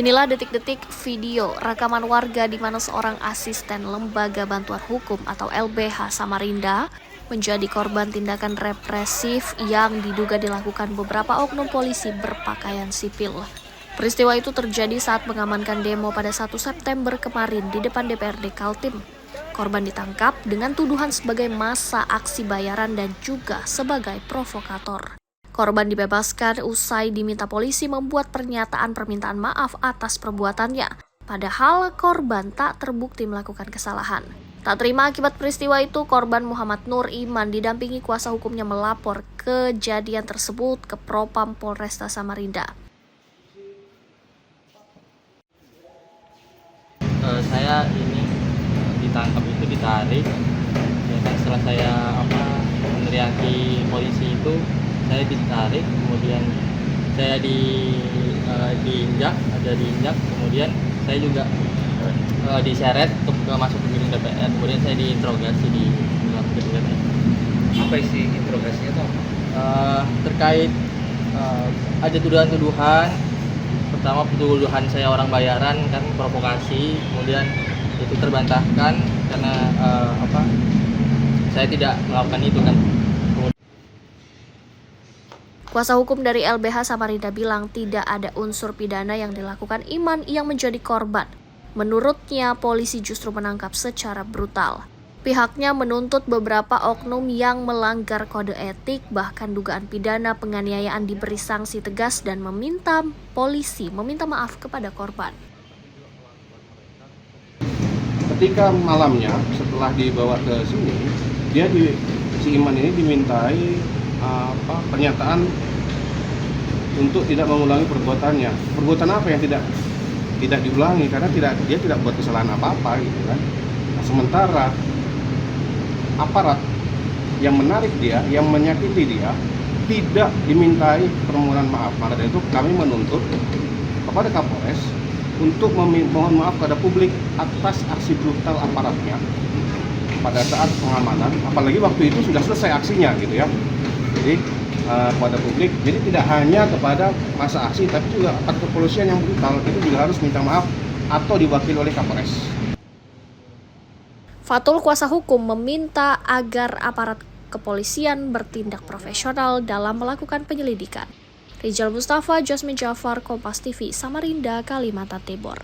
Inilah detik-detik video rekaman warga di mana seorang asisten Lembaga Bantuan Hukum atau LBH Samarinda menjadi korban tindakan represif yang diduga dilakukan beberapa oknum polisi berpakaian sipil. Peristiwa itu terjadi saat mengamankan demo pada 1 September kemarin di depan DPRD Kaltim. Korban ditangkap dengan tuduhan sebagai massa aksi bayaran dan juga sebagai provokator. Korban dibebaskan usai diminta polisi membuat pernyataan permintaan maaf atas perbuatannya. Padahal korban tak terbukti melakukan kesalahan. Tak terima akibat peristiwa itu, korban Muhammad Nur Iman didampingi kuasa hukumnya melapor kejadian tersebut ke Propam Polresta Samarinda. Saya ini ditangkap itu ditarik. Ya kan setelah saya meneriaki polisi itu, saya ditarik, kemudian saya diinjak, kemudian saya juga diseret untuk masuk ke gedung DPR, kemudian saya diinterogasi di dalam gedung DPR. Apa isi interogasinya tuh? Terkait ada tuduhan-tuduhan. Pertama, tuduhan saya orang bayaran kan provokasi, kemudian itu terbantahkan karena saya tidak melakukan itu kan. Kuasa hukum dari LBH Samarinda bilang tidak ada unsur pidana yang dilakukan Iman yang menjadi korban. Menurutnya, polisi justru menangkap secara brutal. Pihaknya menuntut beberapa oknum yang melanggar kode etik, bahkan dugaan pidana penganiayaan diberi sanksi tegas dan meminta polisi meminta maaf kepada korban. Ketika malamnya setelah dibawa ke sini, si Iman ini dimintai pernyataan untuk tidak mengulangi perbuatannya. Perbuatan apa yang tidak diulangi karena dia tidak buat kesalahan apa-apa gitu kan. Nah, sementara aparat yang menarik dia, yang menyakiti dia tidak dimintai permohonan maaf. Maka dari itu kami menuntut kepada Kapolres untuk mohon maaf kepada publik atas aksi brutal aparatnya pada saat pengamanan, apalagi waktu itu sudah selesai aksinya gitu ya. Jadi kepada publik, jadi tidak hanya kepada massa aksi, tapi juga aparat kepolisian yang brutal itu juga harus minta maaf atau diwakili oleh Kapolres. Fatul kuasa hukum meminta agar aparat kepolisian bertindak profesional dalam melakukan penyelidikan. Rizal Mustafa, Jasmine Jafar, Kompas TV, Samarinda, Kalimantan Timur.